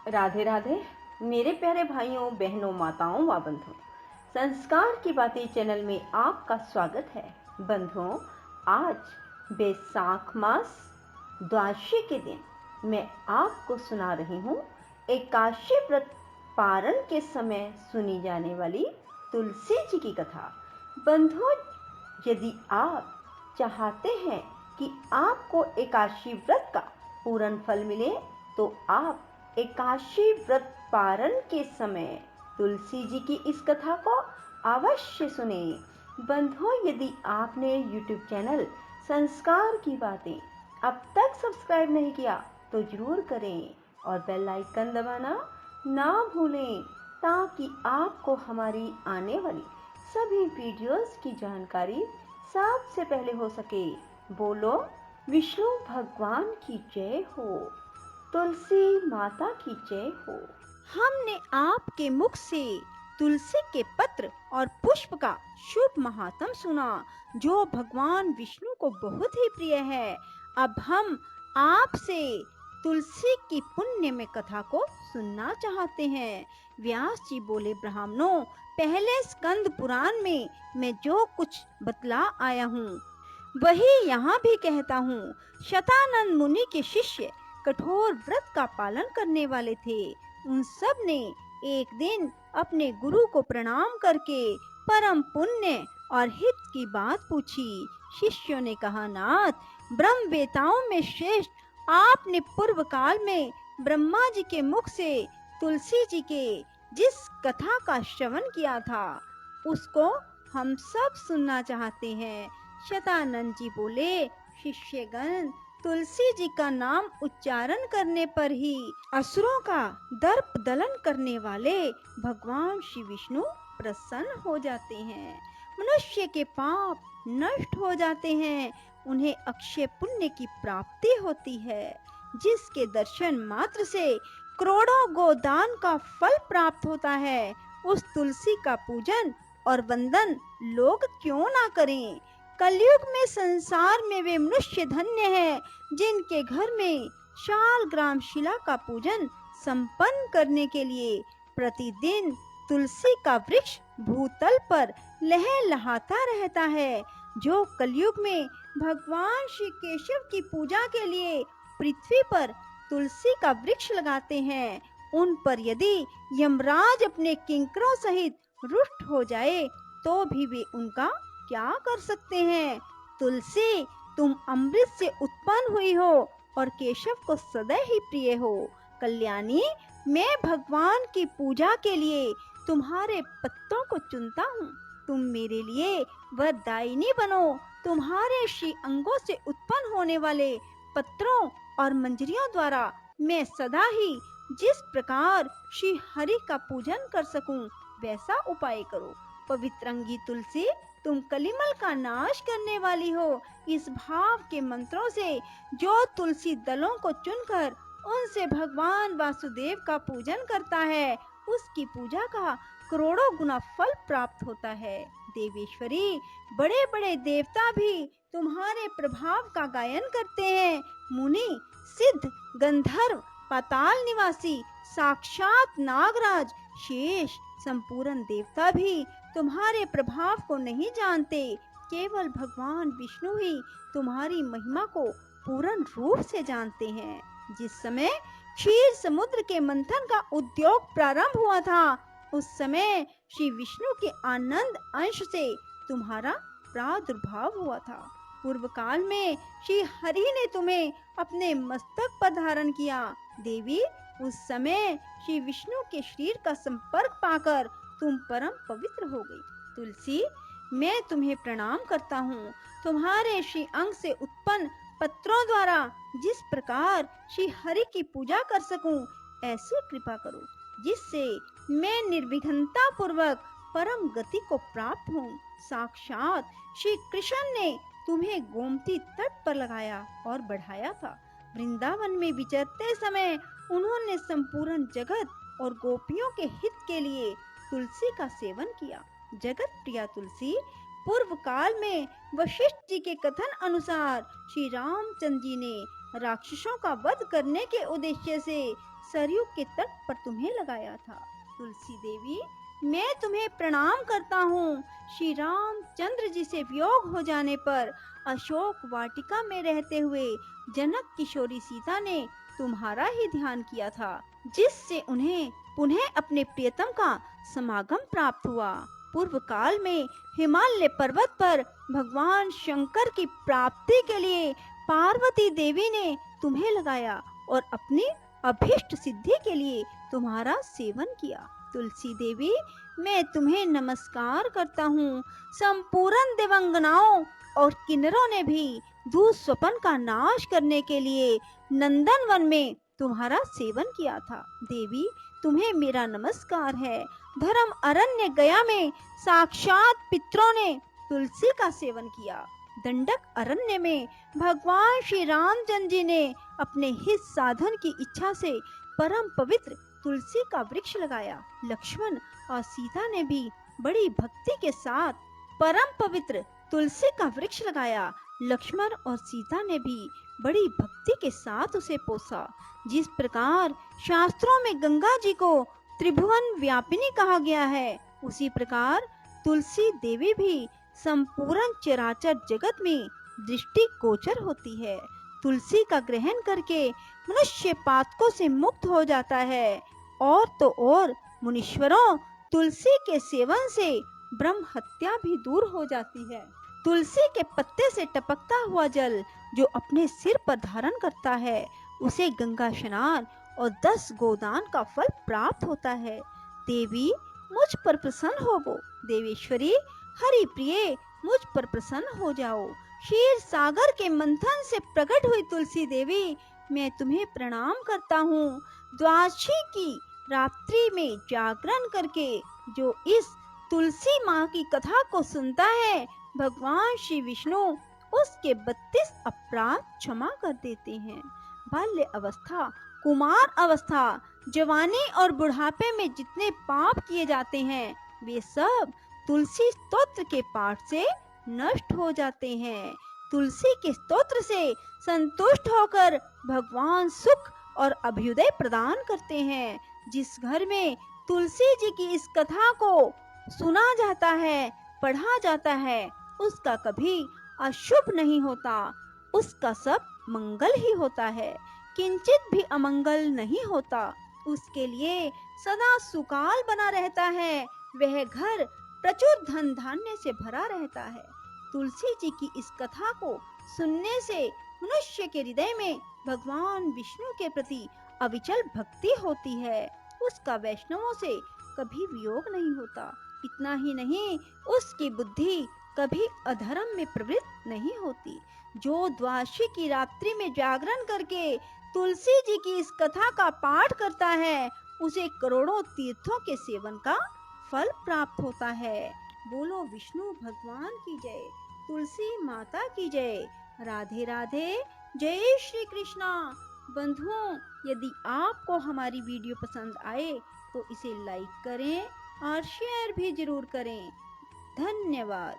राधे राधे मेरे प्यारे भाइयों बहनों माताओं व बंधुओं, संस्कार की बातें चैनल में आपका स्वागत है। बंधुओं, आज बैसाख मास द्वादशी के दिन मैं आपको सुना रही हूँ एकादशी व्रत पारण के समय सुनी जाने वाली तुलसी जी की कथा। बंधुओं, यदि आप चाहते हैं कि आपको एकादशी व्रत का पूर्ण फल मिले तो आप एकादशी व्रत पारण के समय तुलसी जी की इस कथा को अवश्य सुने। बंधुओं, यदि आपने YouTube चैनल संस्कार की बातें अब तक सब्सक्राइब नहीं किया तो जरूर करें और बेल आइकन दबाना ना भूलें ताकि आपको हमारी आने वाली सभी वीडियोस की जानकारी सबसे पहले हो सके। बोलो विष्णु भगवान की जय हो, तुलसी माता की जय हो। हमने आपके मुख से तुलसी के पत्र और पुष्प का शुभ महात्म सुना, जो भगवान विष्णु को बहुत ही प्रिय है। अब हम आपसे तुलसी की पुण्य में कथा को सुनना चाहते हैं। व्यास जी बोले, ब्राह्मणों, पहले स्कंद पुराण में मैं जो कुछ बतला आया हूँ वही यहाँ भी कहता हूँ। शतानंद मुनि के शिष्य कठोर व्रत का पालन करने वाले थे। उन सब ने एक दिन अपने गुरु को प्रणाम करके परम पुण्य और हित की बात पूछी। शिष्यों ने कहा, नाथ, ब्रह्मवेताओं में श्रेष्ठ आपने पूर्व काल में ब्रह्मा जी के मुख से तुलसी जी के जिस कथा का श्रवण किया था उसको हम सब सुनना चाहते हैं। शतानंद जी बोले, शिष्यगण, तुलसी जी का नाम उच्चारण करने पर ही असुरों का दर्प दलन करने वाले भगवान श्री विष्णु प्रसन्न हो जाते हैं। मनुष्य के पाप नष्ट हो जाते हैं, उन्हें अक्षय पुण्य की प्राप्ति होती है, जिसके दर्शन मात्र से करोड़ों गोदान का फल प्राप्त होता है। उस तुलसी का पूजन और वंदन लोग क्यों ना करें। कलयुग में संसार में वे मनुष्य धन्य हैं जिनके घर में शालग्राम शिला का पूजन संपन्न करने के लिए प्रतिदिन तुलसी का वृक्ष भूतल पर लहलहाता रहता है। जो कलयुग में भगवान श्री केशव की पूजा के लिए पृथ्वी पर तुलसी का वृक्ष लगाते हैं, उन पर यदि यमराज अपने किंकरों सहित रुष्ट हो जाए तो भी वे उनका क्या कर सकते हैं। तुलसी, तुम अमृत से उत्पन्न हुई हो और केशव को सदा ही प्रिय हो। कल्याणी, मैं भगवान की पूजा के लिए तुम्हारे पत्तों को चुनता हूँ। तुम मेरे लिए वरदायिनी बनो। तुम्हारे श्री अंगों से उत्पन्न होने वाले पत्रों और मंजरियों द्वारा मैं सदा ही जिस प्रकार श्री हरि का पूजन कर सकूं वैसा उपाय करो। पवित्रंगी तुलसी, तुम कलिमल का नाश करने वाली हो। इस भाव के मंत्रों से जो तुलसी दलों को चुनकर उनसे भगवान वासुदेव का पूजन करता है, उसकी पूजा का करोड़ों गुना फल प्राप्त होता है। देवेश्वरी, बड़े बड़े देवता भी तुम्हारे प्रभाव का गायन करते हैं। मुनि, सिद्ध, गंधर्व, पाताल निवासी, साक्षात नागराज, शेष, संपूर्ण देवता भी तुम्हारे प्रभाव को नहीं जानते। केवल भगवान विष्णु ही तुम्हारी महिमा को पूर्ण रूप से जानते हैं। जिस समय क्षीर समुद्र के मंथन का उद्योग प्रारंभ हुआ था, उस समय श्री विष्णु के आनंद अंश से तुम्हारा प्रादुर्भाव हुआ था। पूर्व काल में श्री हरि ने तुम्हें अपने मस्तक पर धारण किया। देवी, उस समय श्री विष्णु के शरीर का संपर्क पाकर तुम परम पवित्र हो गई। तुलसी, मैं तुम्हें प्रणाम करता हूँ। तुम्हारे श्री अंग से उत्पन्न पत्रों द्वारा जिस प्रकार श्री हरि की पूजा कर सकूं, ऐसी कृपा करो जिससे मैं निर्विघ्नता पूर्वक परम गति को प्राप्त हूँ। साक्षात श्री कृष्ण ने तुम्हें गोमती तट पर लगाया और बढ़ाया था। वृंदावन में विचरते समय उन्होंने संपूर्ण जगत और गोपियों के हित के लिए तुलसी का सेवन किया। जगत प्रिया तुलसी, पूर्व काल में वशिष्ठ जी के कथन अनुसार श्री रामचंद्र जी ने राक्षसों का वध करने के उद्देश्य से सरयू के तट पर तुम्हें लगाया था। तुलसी देवी, मैं तुम्हें प्रणाम करता हूँ। श्री रामचंद्र जी से वियोग हो जाने पर अशोक वाटिका में रहते हुए जनक किशोरी सीता ने तुम्हारा ही ध्यान किया था, जिससे उन्हें पुनः अपने प्रियतम का समागम प्राप्त हुआ। पूर्व काल में हिमालय पर्वत पर भगवान शंकर की प्राप्ति के लिए पार्वती देवी ने तुम्हें लगाया और अपनी अभीष्ट सिद्धि के लिए तुम्हारा सेवन किया। तुलसी देवी, मैं तुम्हें नमस्कार करता हूँ। संपूर्ण देवंगनाओं और किन्नरों ने भी दुःस्वप्न का नाश करने के लिए नंदन वन में तुम्हारा सेवन किया था। देवी, तुम्हें मेरा नमस्कार है। धर्म अरण्य गया में साक्षात पितरों ने तुलसी का सेवन किया। दंडक अरण्य में भगवान श्री रामचंद्र जी ने अपने हित साधन की इच्छा से परम पवित्र तुलसी का वृक्ष लगाया। लक्ष्मण और सीता ने भी बड़ी भक्ति के साथ परम पवित्र तुलसी का वृक्ष लगाया। लक्ष्मण और सीता ने भी बड़ी भक्ति के साथ उसे पोसा। जिस प्रकार शास्त्रों में गंगा जी को त्रिभुवन व्यापिनी कहा गया है, उसी प्रकार तुलसी देवी भी संपूर्ण चराचर जगत में दृष्टि गोचर होती है। तुलसी का ग्रहण करके मनुष्य पातकों से मुक्त हो जाता है। और तो और मुनीश्वरों, तुलसी के सेवन से ब्रह्म हत्या भी दूर हो जाती है। तुलसी के पत्ते से टपकता हुआ जल जो अपने सिर पर धारण करता है, उसे गंगा स्नान और 10 गोदान का फल प्राप्त होता है। देवी, मुझ पर प्रसन्न होवो। देवेश्वरी, हरि प्रिय, मुझ पर प्रसन्न हो जाओ। क्षीर सागर के मंथन से प्रकट हुई तुलसी देवी, मैं तुम्हें प्रणाम करता हूँ। द्वादशी की रात्रि में जागरण करके जो इस तुलसी माँ की कथा को सुनता है, भगवान श्री विष्णु उसके 32 अपराध क्षमा कर देते हैं। बाल्य अवस्था, कुमार अवस्था, जवानी और बुढ़ापे में जितने पाप किए जाते हैं, वे सब तुलसी स्तोत्र के पाठ से नष्ट हो जाते हैं। तुलसी के स्तोत्र से संतुष्ट होकर भगवान सुख और अभ्युदय प्रदान करते हैं। जिस घर में तुलसी जी की इस कथा को सुना जाता है, पढ़ा जाता है, उसका कभी अशुभ नहीं होता, उसका सब मंगल ही होता है, किंचित भी अमंगल नहीं होता। उसके लिए सदा सुकाल बना रहता है, वह घर प्रचुर धन धान्य से भरा रहता है। तुलसी जी की इस कथा को सुनने से मनुष्य के हृदय में भगवान विष्णु के प्रति अविचल भक्ति होती है, उसका वैष्णवों से कभी वियोग नहीं होता। इतना ही नहीं, उसकी बुद्धि कभी अधर्म में प्रवृत्त नहीं होती। जो द्वादशी की रात्रि में जागरण करके तुलसी जी की इस कथा का पाठ करता है, उसे करोड़ों तीर्थों के सेवन का फल प्राप्त होता है। बोलो विष्णु भगवान की जय, तुलसी माता की जय। राधे राधे, जय श्री कृष्णा। बंधुओं, यदि आपको हमारी वीडियो पसंद आए तो इसे लाइक करें और शेयर भी जरूर करें। धन्यवाद।